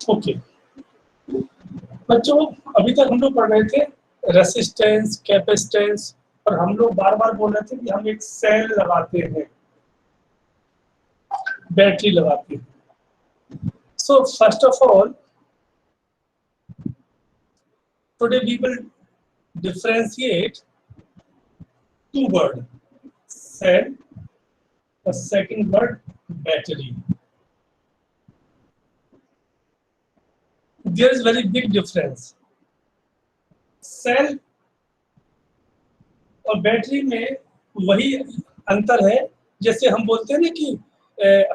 Okay बच्चों, अभी तक हम लोग पढ़ रहे थे रेसिस्टेंस, कैपेसिटेंस, और हम लोग बार बार बोल रहे थे कि हम एक सेल लगाते हैं, बैटरी लगाते हैं। So first of all today we will differentiate two word, cell, the second word battery. There is very big difference. Cell और बैटरी में वही अंतर है जैसे हम बोलते हैं ना कि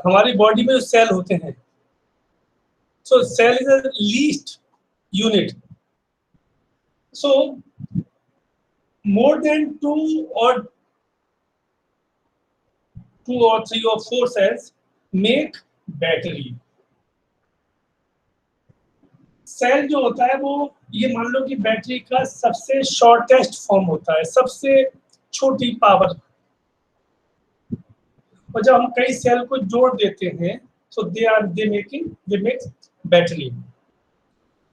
हमारी बॉडी में जो सेल होते हैं, so cell is the least unit. So more than two or three or four cells make battery. Cell जो होता है वो ये मान लो कि बैटरी का सबसे शॉर्टेस्ट फॉर्म होता है, सबसे छोटी पावर. और जब हम कई सेल को जोड़ देते हैं so they make battery.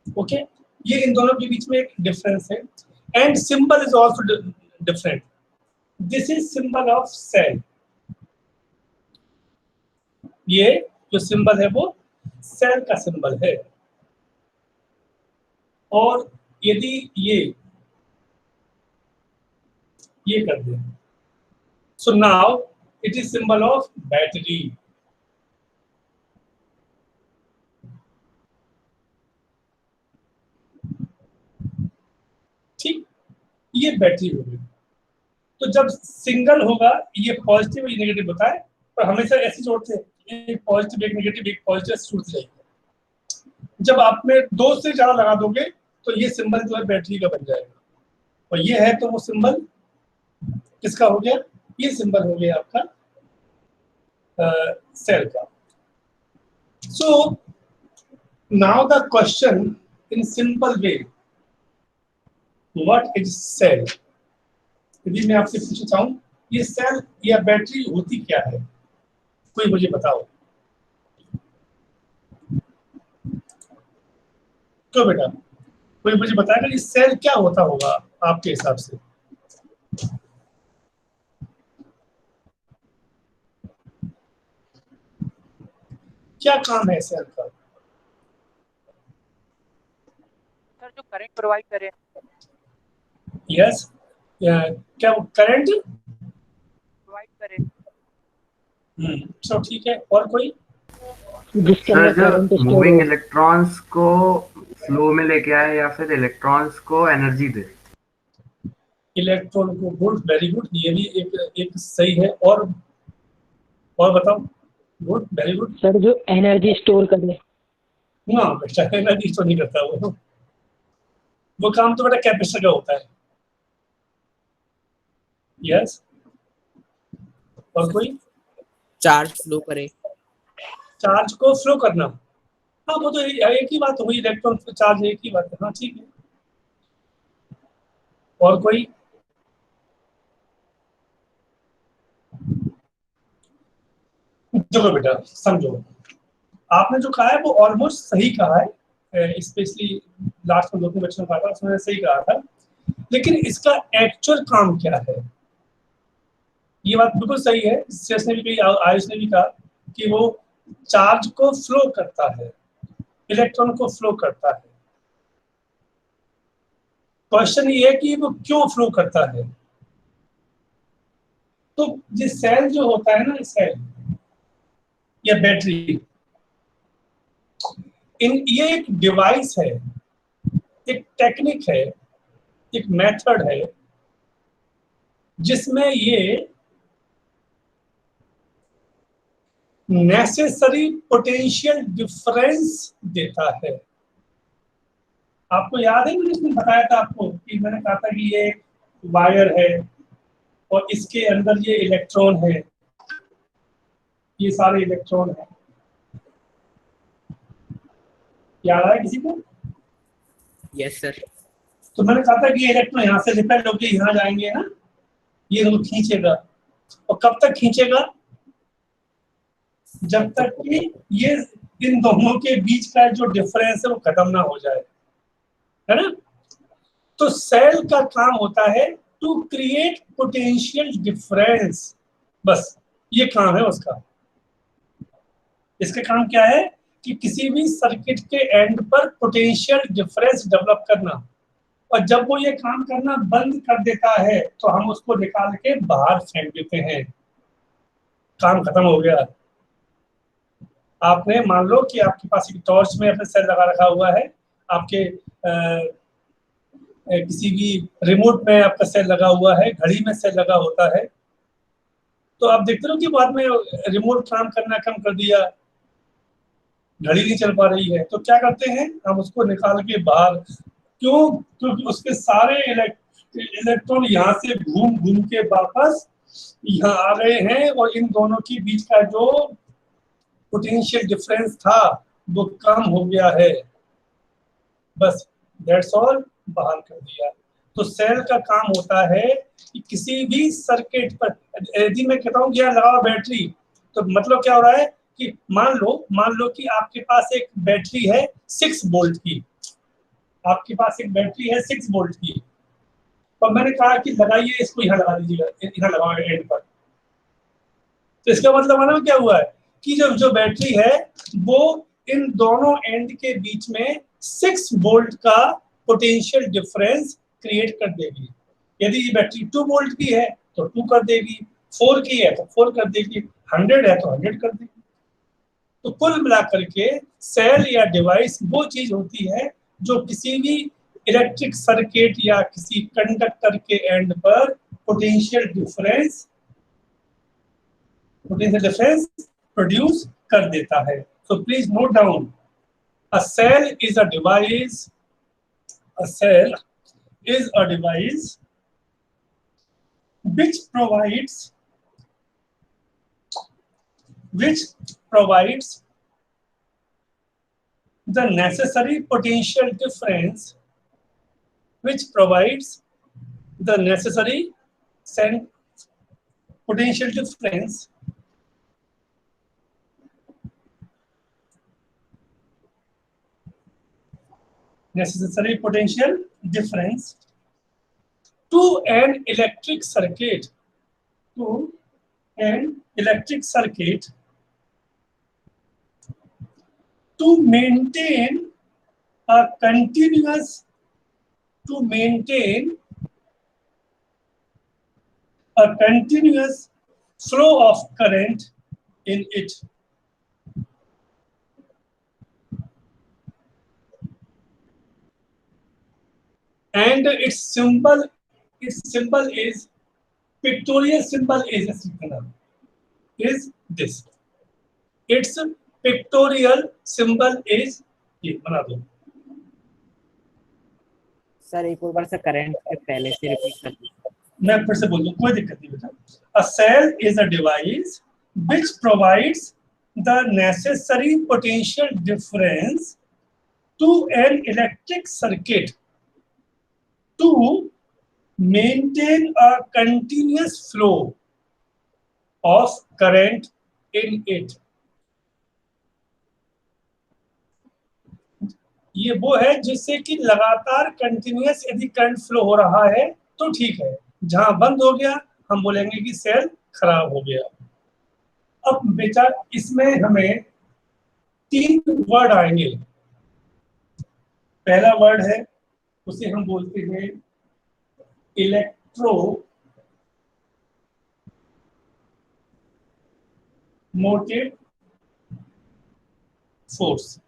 Okay, ये इन दोनों के बीच में एक डिफरेंस है. And symbol is also different. This is symbol of cell. ये जो सिंबल है वो सेल का सिंबल है. और यदि ये कर दें, so now it is symbol of battery. ठीक, ये बैटरी हो गई. तो जब सिंगल होगा ये पॉजिटिव या नेगेटिव होता है, पर हमेशा ऐसे जोड़ते हैं, एक पॉजिटिव एक नेगेटिव, एक पॉजिटिव जुड़ते जाएंगे. जब आप में दो से ज्यादा लगा दोगे तो ये सिंबल जो है बैटरी का बन जाएगा. और ये है तो वो सिंबल किसका हो गया? ये सिंबल हो गया आपका सेल का. So now the question in simple way, what is cell? यदि मैं आपसे पूछना चाहूं ये सेल या बैटरी होती क्या है, कोई मुझे बताओ. क्यों बेटा, कोई मुझे बताएगा कि सेल क्या होता होगा आपके हिसाब से? क्या काम है सेल का? सर जो करंट प्रोवाइड करे. यस, क्या करंट प्रोवाइड करे. चलो ठीक है. और कोई? सर जो मूविंग इलेक्ट्रॉन्स को फ्लो में लेके आए या फिर इलेक्ट्रॉन्स को एनर्जी दे. इलेक्ट्रॉन को. Good, very good. ये भी एक सही है. और बताओ. Good, very good. सर जो एनर्जी स्टोर कर ले. हाँ बेटा, एनर्जी स्टोर नहीं करता वो काम तो बेटा कैपेसिटर का होता है. यस. और कोई? चार्ज फ्लो करे. चार्ज को फ्लो करना, हाँ वो तो एक ही बात हुई. इलेक्ट्रॉन चार्ज एक ही बात है. हाँ ठीक है. और कोई? चलो बेटा समझो, आपने जो कहा है वो ऑलमोस्ट सही कहा है. स्पेशली लास्ट में 2-3 बच्चों ने कहा था, उसने सही कहा था. लेकिन इसका एक्चुअल काम क्या है? ये बात बिल्कुल सही है. शेष ने भी कही, आयुष ने भी कहा कि वो चार्ज को फ्लो करता है, इलेक्ट्रॉन को फ्लो करता है. क्वेश्चन ये है कि वो क्यों फ्लो करता है. तो ये सेल जो होता है ना, सेल या बैटरी, ये एक डिवाइस है, एक टेक्निक है, एक मेथड है जिसमें ये नेसेसरी पोटेंशियल डिफरेंस देता है. आपको याद है मैंने इसमें बताया था आपको कि मैंने कहा था कि ये वायर है और इसके अंदर ये इलेक्ट्रॉन है, ये सारे इलेक्ट्रॉन है. याद आया किसी को? Yes sir. तो मैंने कहा था कि ये इलेक्ट्रॉन यहाँ से रिपेल होकर यहाँ जाएंगे ना, ये इनको खींचेगा. और कब तक खींचेगा? जब तक कि ये इन दोनों के बीच का जो डिफरेंस है वो खत्म ना हो जाए, है ना। तो सेल का काम होता है टू क्रिएट पोटेंशियल डिफरेंस, बस ये काम है उसका। इसका काम क्या है कि किसी भी सर्किट के एंड पर पोटेंशियल डिफरेंस डेवलप करना, और जब वो ये काम करना बंद कर देता है तो हम उसको निकाल के बाहर फेंक देते हैं, काम खत्म हो गया। आपने मान लो कि आपके पास एक टॉर्च में अपने सेल लगा रखा हुआ है, आपके किसी भी रिमोट में आपका सेल लगा हुआ है, घड़ी में सेल लगा होता है, तो आप देखते हो कि बाद में रिमोट काम करना कम कर दिया, घड़ी नहीं चल पा रही है, तो क्या करते हैं हम उसको निकाल के बाहर। क्यों? क्योंकि उसके सारे इलेक्ट्रॉन यहाँ से घूम घूम के वापस यहाँ आ गए हैं, और इन दोनों के बीच का जो पोटेंशियल डिफरेंस था वो कम हो गया है, बस दैट्स ऑल, बाहर कर दिया। तो सेल का काम होता है कि किसी भी सर्किट पर, यदि मैं कहता हूँ कि यहाँ लगाओ बैटरी, तो मतलब क्या हो रहा है कि मान लो कि आपके पास एक बैटरी है 6 वोल्ट की, आपके पास एक बैटरी है 6 वोल्ट की, तो मैंने कहा कि लगाइए इसको, यहाँ लगा दीजिएगा, यहाँ लगाओ एंड पर। तो इसका मतलब मालूम क्या हुआ है कि जो बैटरी है वो इन दोनों एंड के बीच में 6 वोल्ट का पोटेंशियल डिफरेंस क्रिएट कर देगी। यदि ये बैटरी 2 वोल्ट की है तो 2 कर देगी, 4 की है तो 4 कर देगी, 100 है तो 100 कर देगी। तो कुल मिलाकर के सेल या डिवाइस वो चीज होती है जो किसी भी इलेक्ट्रिक सर्किट या किसी कंडक्टर के एंड पर पोटेंशियल डिफरेंस प्रोड्यूस कर देता है। So please note down, a cell is a device. A cell is a device which provides the necessary potential difference, which provides the necessary potential difference to an electric circuit, to maintain a continuous flow of current in it. And its symbol is, pictorial symbol is this. Its pictorial symbol is ये बना दो sir एक और बार से current के पहले से repeat कर दीजिए। मैं फिर से बोल दूं, कोई दिक्कत नहीं बेटा। A cell is a device which provides the necessary potential difference to an electric circuit to maintain a continuous flow of current in it. ये वो है जिससे कि लगातार कंटिन्यूअस यदि करंट फ्लो हो रहा है तो ठीक है, जहां बंद हो गया हम बोलेंगे कि सेल खराब हो गया। अब बेटा इसमें हमें 3 वर्ड आएंगे। पहला वर्ड है उसे हम बोलते हैं इलेक्ट्रो मोटिव फोर्स।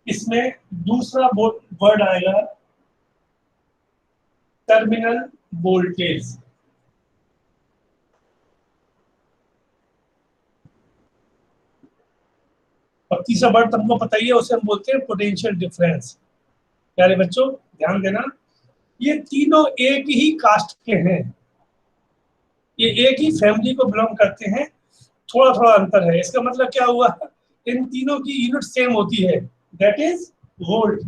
इसमें दूसरा वर्ड आएगा टर्मिनल वोल्टेज। और तीसरा वर्ड तुमको पता ही है, उसे हम बोलते हैं पोटेंशियल डिफरेंस। प्यारे बच्चों ध्यान देना, ये तीनों एक ही कास्ट के हैं, ये एक ही फैमिली को बिलोंग करते हैं, थोड़ा थोड़ा अंतर है। इसका मतलब क्या हुआ, इन तीनों की यूनिट सेम होती है, दैट इज वोल्ट।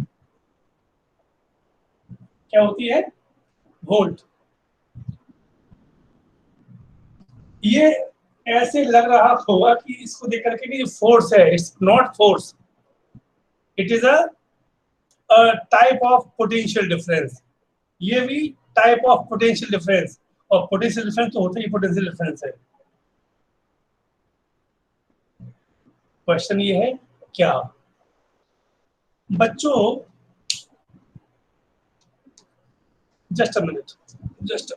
क्या होती है? वोल्ट। ये ऐसे लग रहा होगा कि इसको देख करके कि फोर्स है, it's not force, it is a type of potential difference. ये भी टाइप ऑफ पोटेंशियल डिफरेंस, और पोटेंशियल डिफरेंस तो होता ही पोटेंशियल डिफरेंस है। क्वेश्चन ये है क्या बच्चों, just a minute, just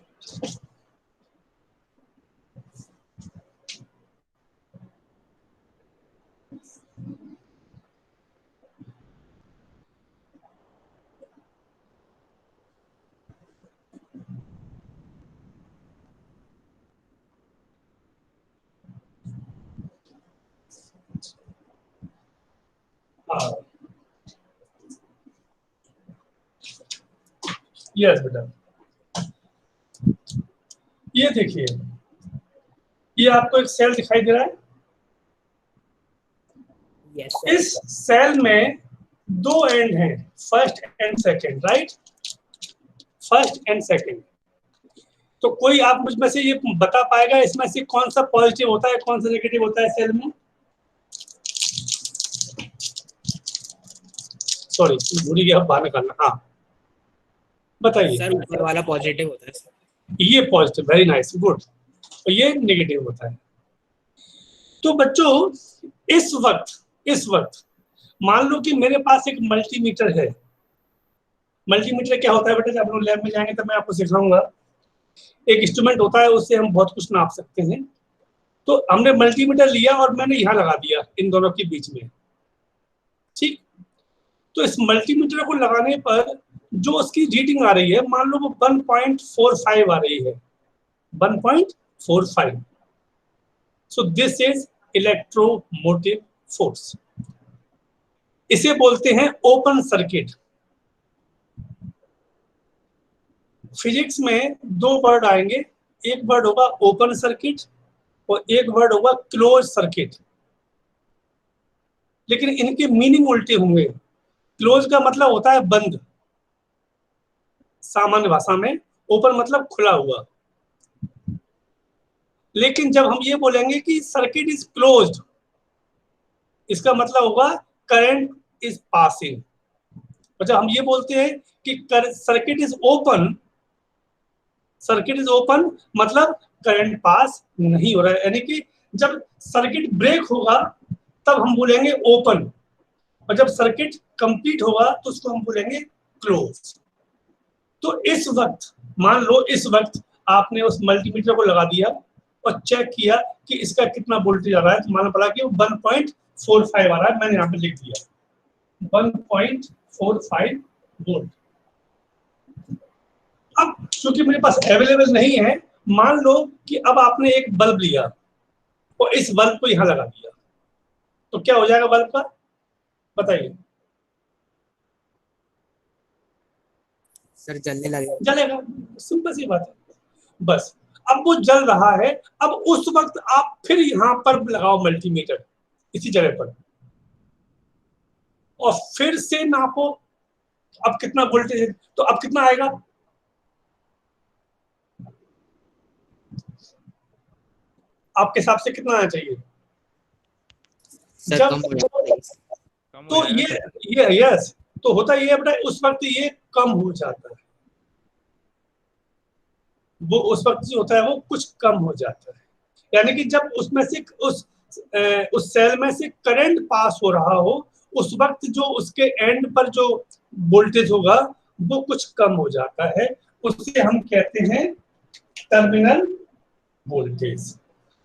yes बेटा, ये देखिए, ये आपको एक सेल दिखाई दे रहा है। यस इस सेल में दो एंड हैं, first and second, right, first and second. तो कोई आप मुझ में से ये बता पाएगा इसमें से कौन सा पॉजिटिव होता है, कौन सा नेगेटिव होता है सेल में? सॉरी, भूल गया, बाहर निकालना। हाँ बताइए। सर, ऊपर वाला पॉजिटिव होता है सर। ये पॉजिटिव, वेरी नाइस, गुड। और ये नेगेटिव होता है। तो बच्चों इस वक्त मान लो कि मेरे पास एक मल्टीमीटर है। मल्टीमीटर क्या होता है बेटा, जब हम लोग लैब में जाएंगे तब मैं आपको सिखाऊंगा। एक इंस्ट्रूमेंट होता है, उससे हम बहुत कुछ नाप सकते हैं। तो हमने मल्टीमीटर लिया और मैंने यहाँ लगा दिया इन दोनों के बीच में, ठीक। तो इस मल्टीमीटर को लगाने पर जो उसकी रीडिंग आ रही है, मान लो वो 1.45 आ रही है, 1.45। सो दिस इज इलेक्ट्रोमोटिव फोर्स। इसे बोलते हैं ओपन सर्किट। फिजिक्स में दो वर्ड आएंगे, एक वर्ड होगा ओपन सर्किट और एक वर्ड होगा क्लोज सर्किट, लेकिन इनके मीनिंग उल्टे होंगे। क्लोज का मतलब होता है बंद, सामान्य भाषा में। ओपन मतलब खुला हुआ। लेकिन जब हम ये बोलेंगे कि सर्किट इज क्लोज्ड, इसका मतलब होगा करंट इज पासिंग। और जब हम ये बोलते हैं कि circuit is open, circuit is open मतलब करंट पास नहीं हो रहा है। यानी कि जब सर्किट ब्रेक होगा तब हम बोलेंगे ओपन, और जब सर्किट कंप्लीट होगा तो उसको हम बोलेंगे क्लोज। तो इस वक्त मान लो, इस वक्त आपने उस मल्टीमीटर को लगा दिया और चेक किया कि इसका कितना वोल्टेज आ रहा है, तो मालूम पड़ा कि 1.45 आ रहा है। मैंने यहाँ पे लिख दिया 1.45 वोल्ट। अब क्योंकि मेरे पास अवेलेबल नहीं है, मान लो कि अब आपने एक बल्ब लिया और इस बल्ब को यहां लगा दिया, तो क्या हो जाएगा बल्ब का, बताइए? सर, जलने लगेगा। जलेगा, सिंपल सी बात है। बस अब वो जल रहा है। अब उस वक्त आप फिर यहां पर लगाओ मल्टीमीटर इसी जगह पर, और फिर से नापो अब कितना वोल्टेज है। तो अब कितना आएगा, आपके हिसाब से कितना आना चाहिए? सर, जब कम हो जाएगा। तो ये यस, तो होता ये है बेटा, उस वक्त ये कम हो जाता है। वो उस वक्त जो होता है वो कुछ कम हो जाता है। यानी कि जब उसमें से उस सेल में से करंट पास हो रहा हो, उस वक्त जो उसके एंड पर जो वोल्टेज होगा वो कुछ कम हो जाता है। उससे हम कहते हैं टर्मिनल वोल्टेज।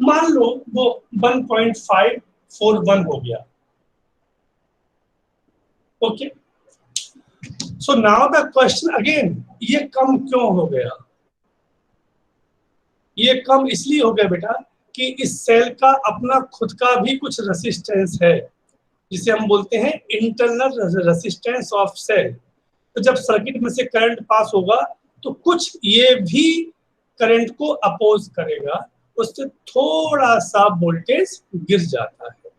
मान लो वो 1.541 हो गया। Okay, so now the question again, ये कम क्यों हो गया? ये कम इसलिए हो गया बेटा कि इस सेल का अपना खुद का भी कुछ रेसिस्टेंस है, जिसे हम बोलते हैं इंटरनल रेसिस्टेंस ऑफ सेल। तो जब सर्किट में से करंट पास होगा तो कुछ ये भी करंट को अपोज करेगा, उससे थोड़ा सा वोल्टेज गिर जाता है।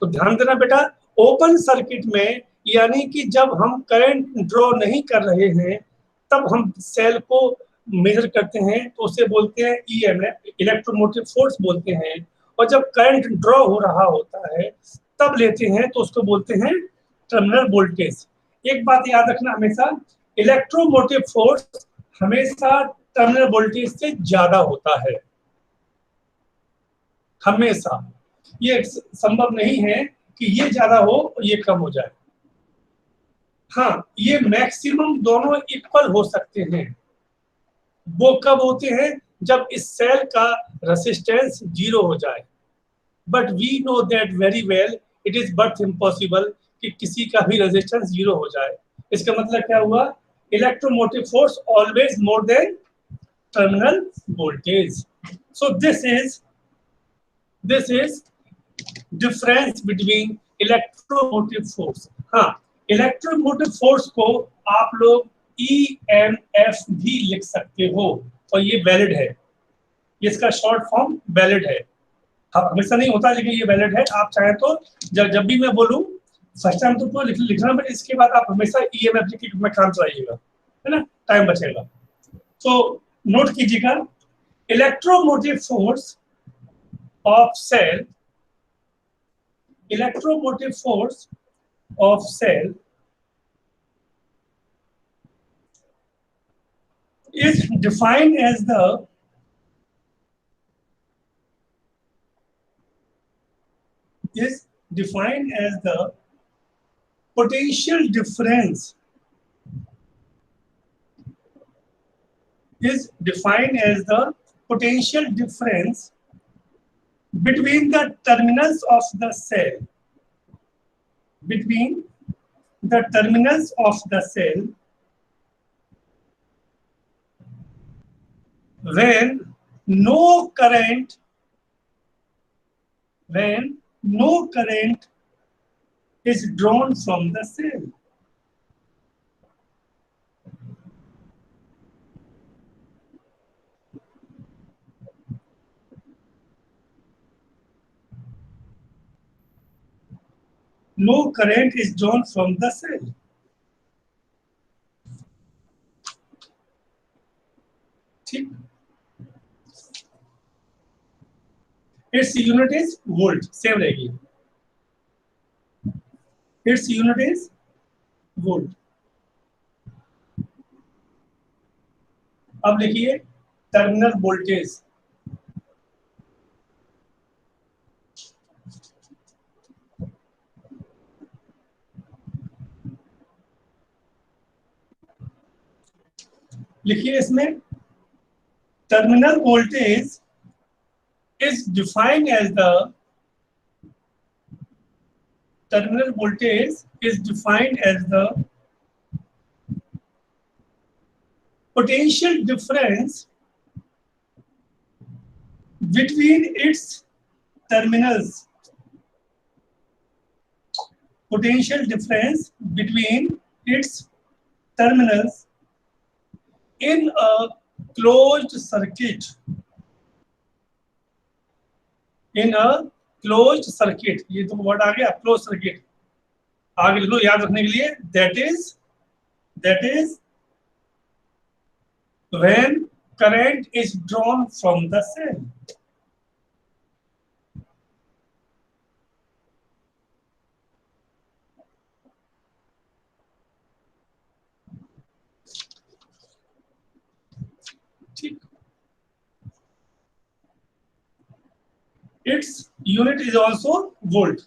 तो ध्यान देना बेटा, ओपन सर्किट में यानी कि जब हम करंट ड्रॉ नहीं कर रहे हैं तब हम सेल को मेजर करते हैं तो उसे बोलते हैं ईएमएफ, इलेक्ट्रोमोटिव फोर्स बोलते हैं। और जब करंट ड्रॉ हो रहा होता है तब लेते हैं तो उसको बोलते हैं टर्मिनल वोल्टेज। एक बात याद रखना हमेशा, इलेक्ट्रोमोटिव फोर्स हमेशा टर्मिनल वोल्टेज से ज्यादा होता है, हमेशा। ये संभव नहीं है कि ये ज्यादा हो और ये कम हो जाए। हाँ, ये मैक्सिमम दोनों इक्वल हो सकते हैं। वो कब होते हैं? जब इस सेल का रेसिस्टेंस 0 हो जाए। But we know that very well, it is but impossible कि किसी का भी रेजिस्टेंस 0 हो जाए। इसका मतलब क्या हुआ? Electromotive force always more than terminal voltage. So this is difference between electromotive force. हाँ, इलेक्ट्रोमोटिव फोर्स को आप लोग EMF भी लिख सकते हो और ये वैलिड है। इसका शॉर्ट फॉर्म वैलिड है। हमेशा नहीं होता लेकिन ये वैलिड है। आप चाहें तो जब भी मैं बोलूं फर्स्ट टाइम तो पूरा लिखना, बट इसके बाद आप हमेशा EMF लिख के में काम चलाइएगा, है ना, टाइम बचेगा। तो नोट कीजिएगा, electromotive force of cell, electromotive force of cell is defined as the potential difference between the terminals of the cell, when no current is drawn from the cell. No current is drawn from the cell. ठीक, its unit is volt, same रहेगी। its unit is volt। अब लिखिए terminal voltage. लिखिए इसमें terminal voltage is defined as the potential difference between its terminals. Potential difference between its terminals in a closed circuit. In a closed circuit, ये तो word आ गया, close circuit. आगे लिख लो याद रखने के लिए, that is when current is drawn from the cell. ठीक, its unit is also volt.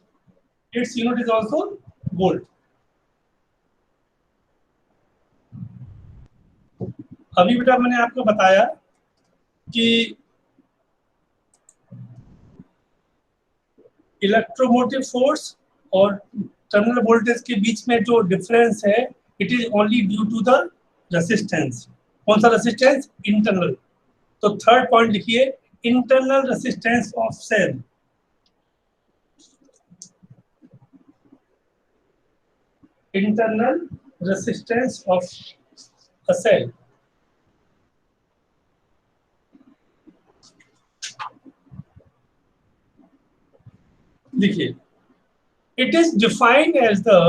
अभी बेटा मैंने आपको बताया कि इलेक्ट्रोमोटिव फोर्स और टर्मिनल वोल्टेज के बीच में जो डिफरेंस है, it is only due to the resistance. कौन सा रेसिस्टेंस? इंटरनल। तो थर्ड पॉइंट लिखिए, internal resistance of cell. Internal resistance of a cell. देखिए, it is defined as the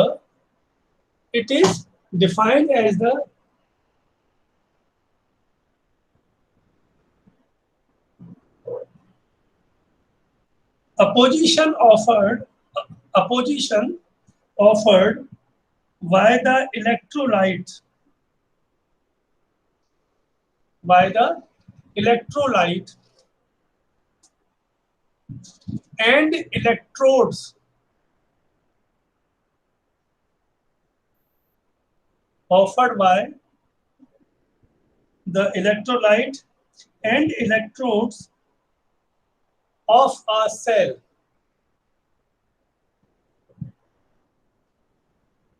A position offered by the electrolyte and electrodes offered by the electrolyte and electrodes of a cell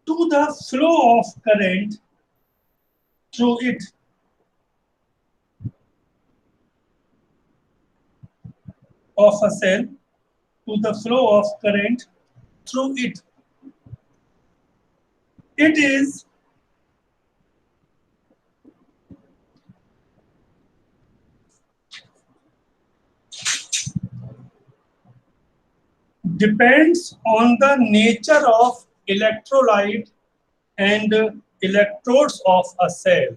to the flow of current through it. Of a cell to the flow of current through it. It is depends on the nature of electrolyte and electrodes of a cell.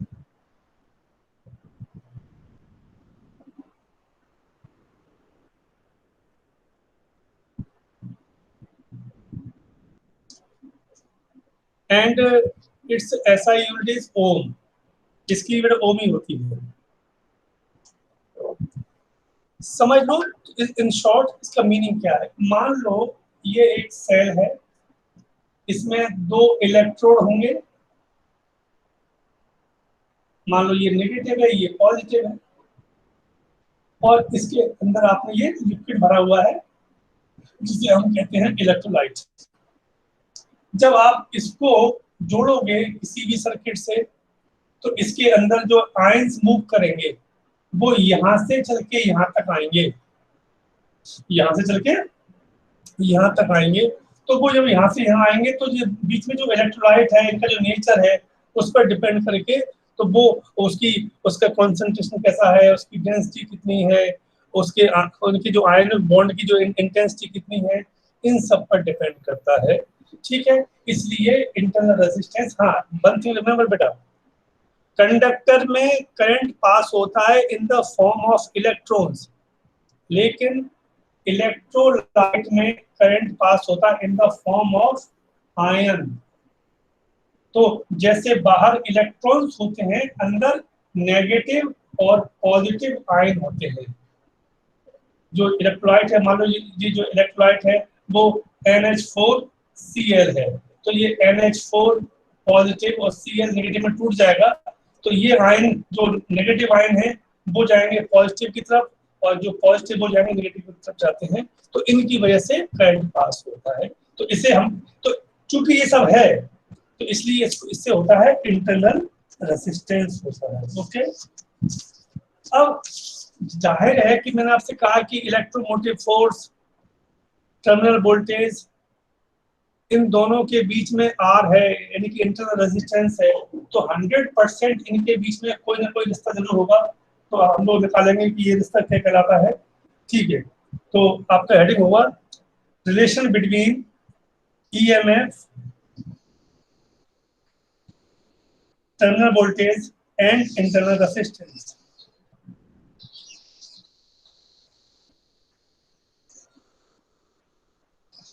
And its SI unit is ohm. इसकी unit ओम ही होती है. समझ लो in short इसका meaning क्या है. मान लो ये एक सेल है, इसमें 2 इलेक्ट्रोड होंगे. मान लो ये नेगेटिव है, ये पॉजिटिव है, और इसके अंदर आपने ये लिक्विड भरा हुआ है जिसे हम कहते हैं इलेक्ट्रोलाइट. जब आप इसको जोड़ोगे किसी भी सर्किट से, तो इसके अंदर जो आयंस मूव करेंगे वो यहां से चल के यहां तक आएंगे, यहां से चल के यहां तक आएंगे. तो वो जब यहां से यहां आएंगे तो ये बीच में जो इलेक्ट्रोलाइट है, इनका जो नेचर है उस पर डिपेंड करके तो वो उसका कॉन्सेंट्रेशन कैसा है, उसकी डेंसिटी कितनी है, उनकी जो आयनिक बॉन्ड की जो इंटेंसिटी कितनी है, इन सब पर डिपेंड करता है. ठीक है, इसलिए इंटरनल रेजिस्टेंस. हाँ, वन थिंग रिमेंबर बेटा, कंडक्टर में करंट पास होता है in the form of electrons, लेकिन इलेक्ट्रोलाइट में करंट पास होता है in the form of ion. तो जैसे बाहर इलेक्ट्रॉन्स होते हैं, अंदर नेगेटिव और पॉजिटिव आयन होते हैं. जो इलेक्ट्रोलाइट है, मान लो ये जो इलेक्ट्रोलाइट है वो NH4Cl है, तो ये NH4 पॉजिटिव और Cl नेगेटिव में टूट जाएगा. तो ये आयन जो नेगेटिव आयन है वो जाएंगे पॉजिटिव की तरफ, और जो पॉजिटिव वो जाएंगे नेगेटिव की तरफ जाते हैं. तो इनकी वजह से करंट पास होता है. तो इसे हम तो चूंकि ये सब है तो इसलिए इससे होता है इंटरनल रेजिस्टेंस होता है. ओके, अब जाहिर है कि मैंने आपसे कहा कि इलेक्ट्रोमोटिव फोर्स, टर्मिनल वोल्टेज, इन दोनों के बीच में R है, यानी कि इंटरनल रेजिस्टेंस है. तो 100% इनके बीच में कोई ना कोई रिश्ता जरूर होगा. तो हम लोग निकालेंगे कि ये रिश्ता क्या कहलाता है. ठीक है, तो आपका हेडिंग होगा relation between EMF, terminal voltage and internal resistance.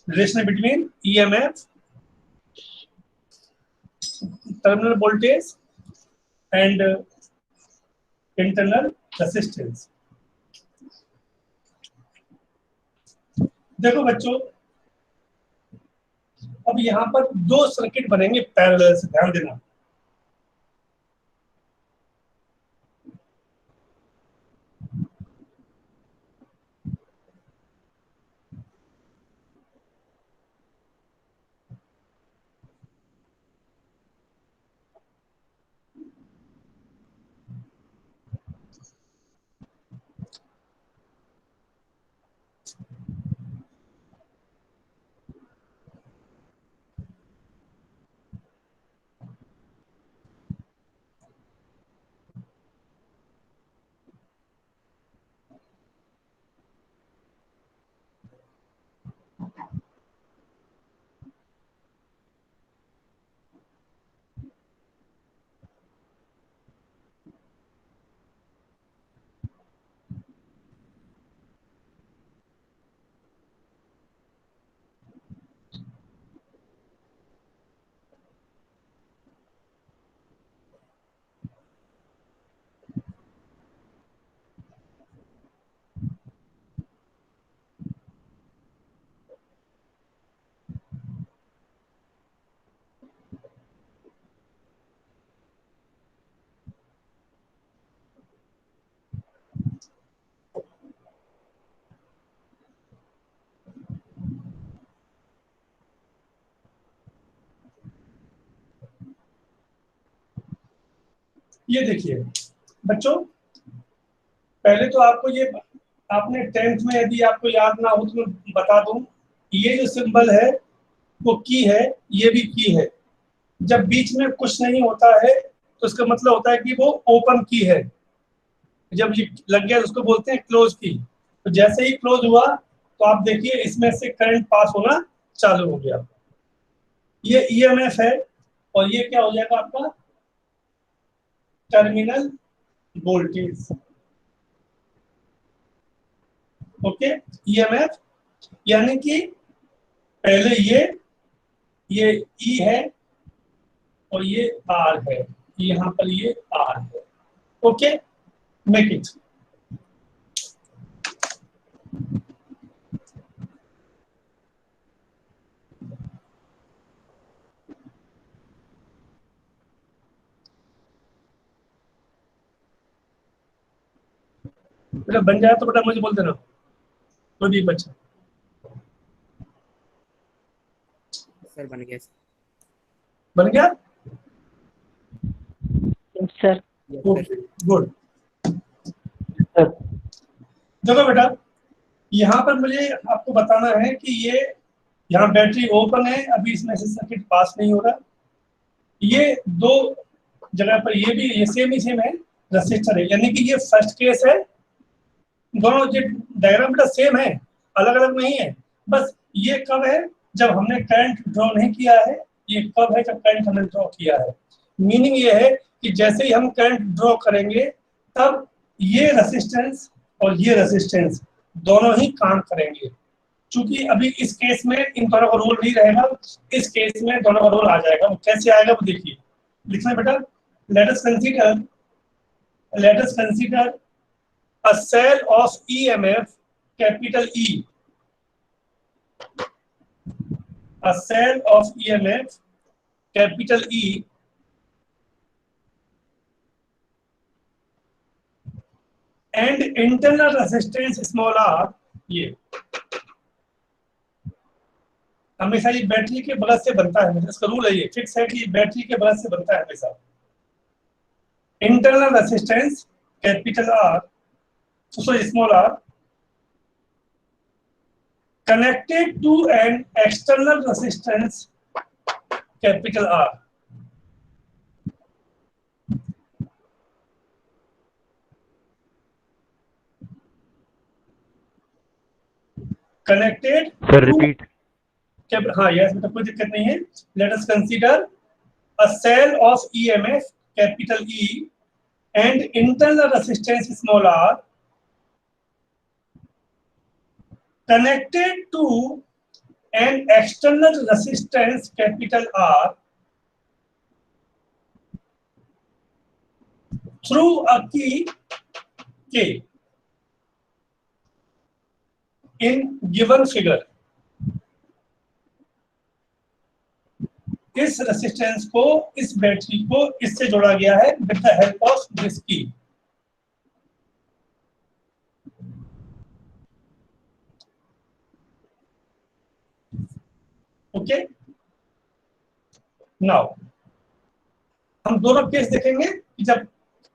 Relation between EMF, terminal voltage and internal resistance. देखो बच्चों, अब यहाँ पर 2 सर्किट बनेंगे पैरेलल से, ध्यान देना. ये देखिए बच्चों, पहले तो आपको ये, आपने 10th में यदि आपको याद ना हो तो मैं बता दूं, ये जो सिंबल है वो की है, ये भी की है। जब बीच में कुछ नहीं होता है तो इसका मतलब होता है कि वो ओपन की है। जब ये लग गया तो उसको बोलते हैं क्लोज की। तो जैसे ही क्लोज हुआ तो आप देखिए इसमें से करंट पास होना चालू हो गया। ये ईएमएफ है और ये क्या हो जाएगा आपका टर्मिनल वोल्टेज। ओके, ईएमएफ यानी कि पहले ये ई है और ये आर है, यहाँ पर ये आर है। Okay, make it. बेटा बन जाए तो बेटा मुझे बोल देना, कोई भी बच्चा। सर बन गया बन गया? सर। गुड। देखो बेटा, यहाँ पर मुझे आपको बताना है कि ये यहाँ बैटरी ओपन है, अभी इसमें से सर्किट पास नहीं हो रहा। ये दो जगह पर ये भी ये सेम ही सेम है, रेसिस्टर है, यानी कि ये फर्स्ट केस है। दोनों जो डायग्राम बेटा सेम है, अलग अलग नहीं है। बस ये कब है जब हमने करंट ड्रॉ नहीं किया है, ये कब है जब करंट हमने ड्रॉ किया है। मीनिंग ये है कि जैसे ही हम करंट ड्रॉ करेंगे तब ये रेसिस्टेंस और ये रेसिस्टेंस दोनों ही काम करेंगे। क्योंकि अभी इस केस में इन दोनों का रोल नहीं रहेगा, इस केस में दोनों का रोल आ जाएगा। वो कैसे आएगा वो देखिए, लिखना बेटा। Let us consider a cell of EMF capital E, a cell of EMF capital E and internal resistance small r। ये हमेशा ये बैटरी के बगल से बनता है, इसका रूल है, ये फिक्स है कि बैटरी के बगल से बनता है हमेशा। Internal resistance capital R, small r, connected to an external resistance capital R। connected sir repeat. हाँ यस बेटा, कोई दिक्कत नहीं है। Let us consider a cell of EMF capital E and internal resistance small r connected to an external resistance capital R through a key K in given figure। इस resistance को, इस battery को इससे जोड़ा गया है with the help of this की। Okay, now हम दोनों केस देखेंगे कि जब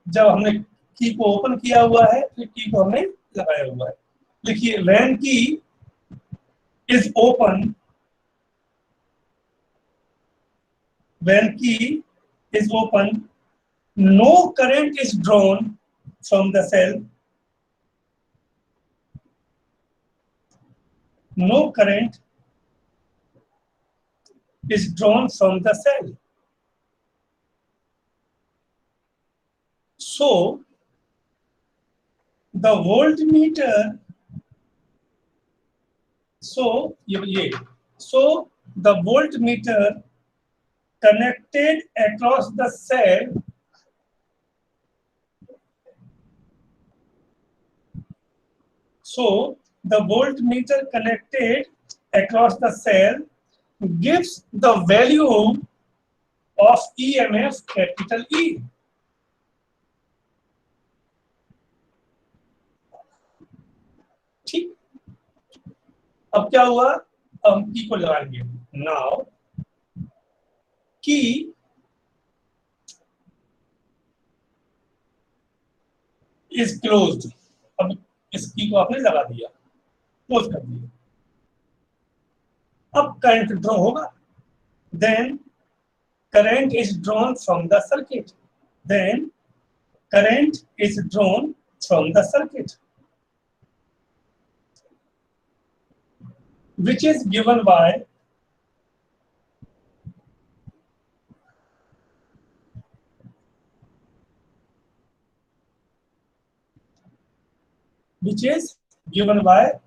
जब हमने की को ओपन किया हुआ है, फिर की को हमने लगाया हुआ है। देखिए, व्हेन की is open, when key is open, no current is drawn from the cell, no current is drawn from the cell। So the voltmeter, so the voltmeter connected across the cell across the cell gives the value of EMF capital E। ठीक, अब क्या हुआ, अब हम की को लगाएंगे। Now की इज क्लोज्ड। अब इस की को आपने लगा दिया, क्लोज कर दिया। अब करंट ड्रॉ होगा, then current is drawn from the circuit, then current is drawn from the circuit, which is given by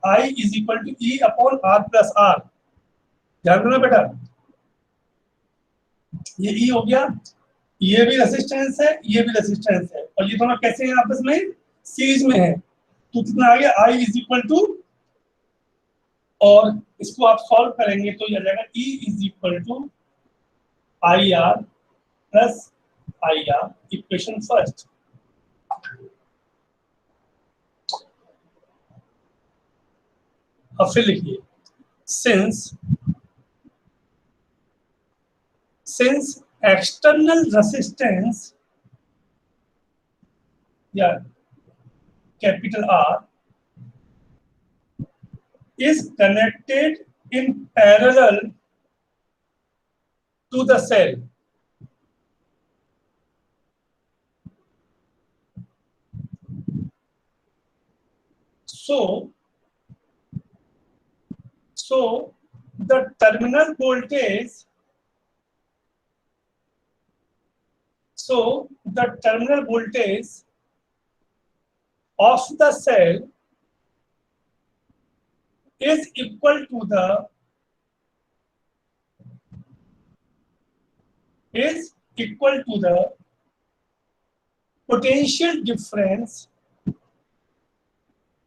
I is equal to E upon R plus R। ध्यान देना बेटा, ये E हो गया, ये भी रेसिस्टेंस है, ये भी रेसिस्टेंस है, और ये दोनों कैसे हैं आपस में, सीरीज में है। तो कितना आ गया, I इज इक्वल टू, और इसको आप सॉल्व करेंगे तो ये आ जाएगा E is equal to I R plus I R, equation first. अब फिर लिखिए, since external resistance या capital R is connected in parallel to the cell, so the terminal voltage of the cell is equal to the potential difference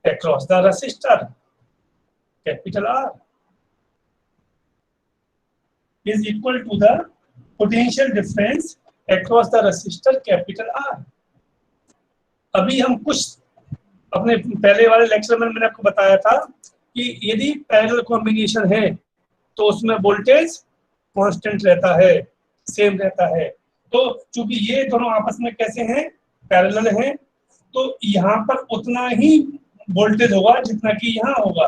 across the resistor, capital R, is equal to the potential difference across the resistor, capital R। अभी हम कुछ अपने पहले वाले lecture में मैंने आपको बताया था कि यदि पैरेलल कॉम्बिनेशन है तो उसमें वोल्टेज कांस्टेंट रहता है, सेम रहता है। तो चूंकि ये दोनों आपस में कैसे हैं, पैरेलल हैं, तो यहाँ पर उतना ही वोल्टेज होगा जितना कि यहाँ होगा,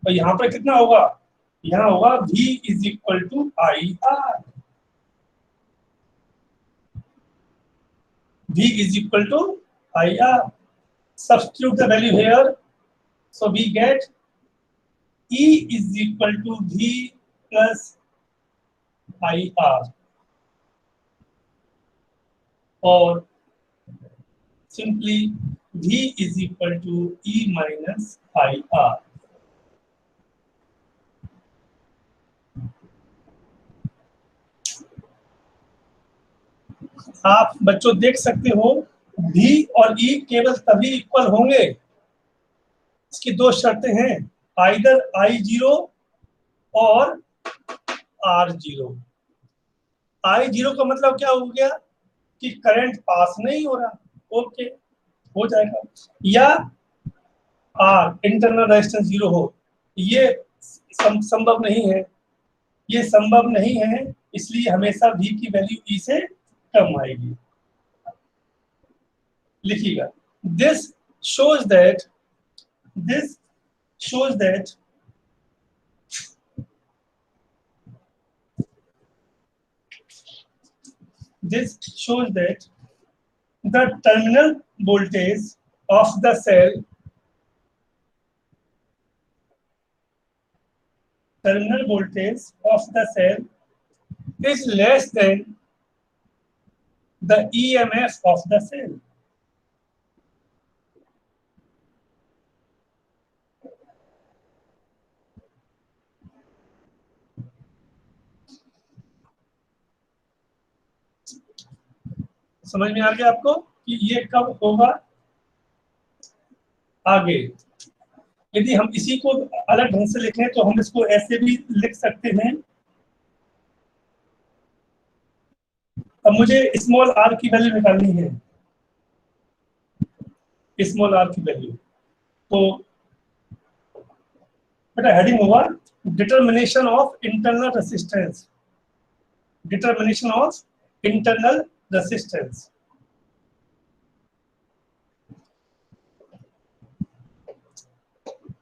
और यहाँ पर कितना होगा, यहाँ होगा V is equal to I R. V is equal to IR. Substitute the value here, so we get E is equal to V plus IR, or simply V is equal to E minus IR। आप बच्चों देख सकते हो V और E केवल तभी equal होंगे, इसकी दो शर्तें हैं, आइदर I0 और R0। I0 का मतलब क्या हो गया कि करंट पास नहीं हो रहा, ओके हो जाएगा, या R इंटरनल रेजिस्टेंस 0 हो, ये संभव नहीं है, ये संभव नहीं है, इसलिए हमेशा V की वैल्यू E से कम आएगी। लिखिएगा, this shows that the terminal voltage of the cell is less than the EMF of the cell। समझ में आ गया आपको कि ये कब होगा आगे। यदि हम इसी को अलग ढंग से लिखें तो हम इसको ऐसे भी लिख सकते हैं। अब मुझे स्मॉल r की वैल्यू निकालनी है, स्मॉल r की वैल्यू, तो बेटा हेडिंग होगा determination of internal resistance, determination of internal resistance.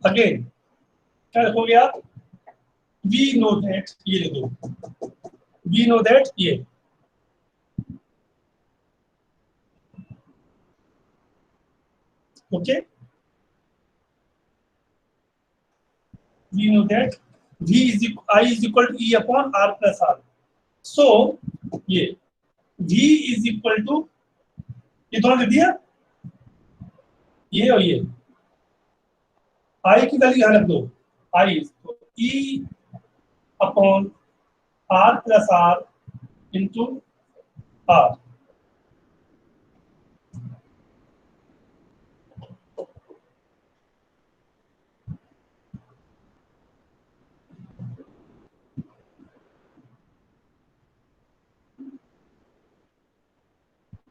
Again क्या रखोगे आप, वी नो दैट, ये लिख दो, वी नो दैट ये, okay, we know that I is equal to E upon R plus R. So ये V is equal to, ये दोनों लिख दिया, ये और ये, I की वैल्यू यहाँ रख दो, I तो E upon R plus R into R.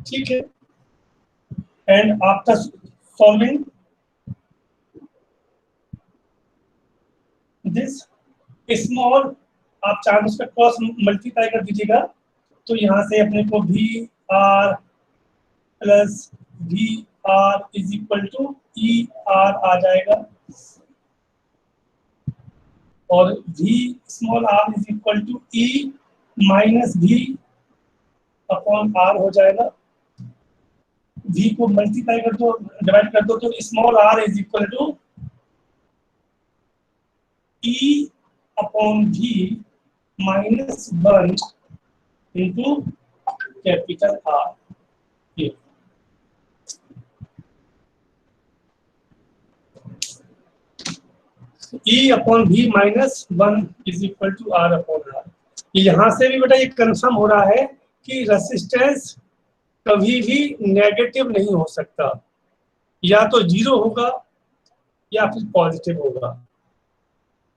ठीक है, and after solving this small, आप चाहे उसका क्रॉस मल्टीप्लाई कर दीजिएगा, तो यहाँ से अपने को V R plus V R is equal to E R आ जाएगा, और V small R is equal to E minus V upon R हो जाएगा। v को मल्टीप्लाई कर दो, डिवाइड कर दो, तो small r is equal to e upon v minus 1 into capital R। e upon v minus 1 is equal to r upon r। यहाँ से भी बेटा ये कंफर्म हो रहा है कि रेसिस्टेंस कभी भी नेगेटिव नहीं हो सकता, या तो जीरो होगा या फिर पॉजिटिव होगा,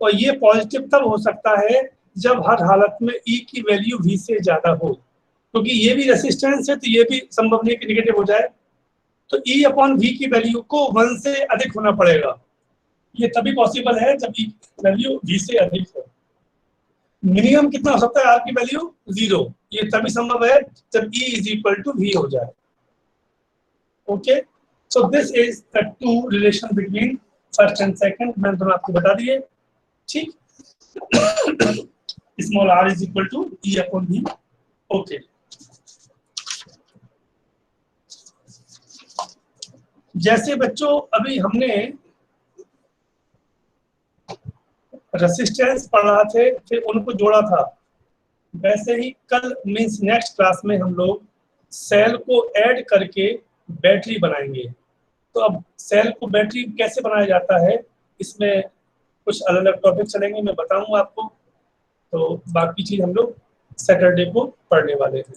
और ये पॉजिटिव तब हो सकता है जब हर हालत में E की वैल्यू V से ज्यादा हो, क्योंकि ये भी रेसिस्टेंस है तो ये भी संभव नहीं कि नेगेटिव हो जाए, तो E अपॉन V की वैल्यू को 1 से अधिक होना पड़ेगा। ये तभी पॉसिबल है जब E वैल्यू V से अधिक हो। मिनिमम कितना हो सकता है R की वैल्यू 0, ये तभी संभव है जब E is equal to V हो जाए। Okay, so this is the two relation between first and second, मैंने दोनों आपको बता दिए। ठीक, small r is equal to E upon V। Okay, जैसे बच्चों अभी हमने रेसिस्टेंस पढ़ा थे फिर उनको जोड़ा था, वैसे ही कल मींस नेक्स्ट क्लास में हम लोग सेल को ऐड करके बैटरी बनाएंगे। तो अब सेल को बैटरी कैसे बनाया जाता है, इसमें कुछ अलग अलग टॉपिक चलेंगे, मैं बताऊंगा आपको। तो बाकी चीज हम लोग सैटरडे को पढ़ने वाले हैं।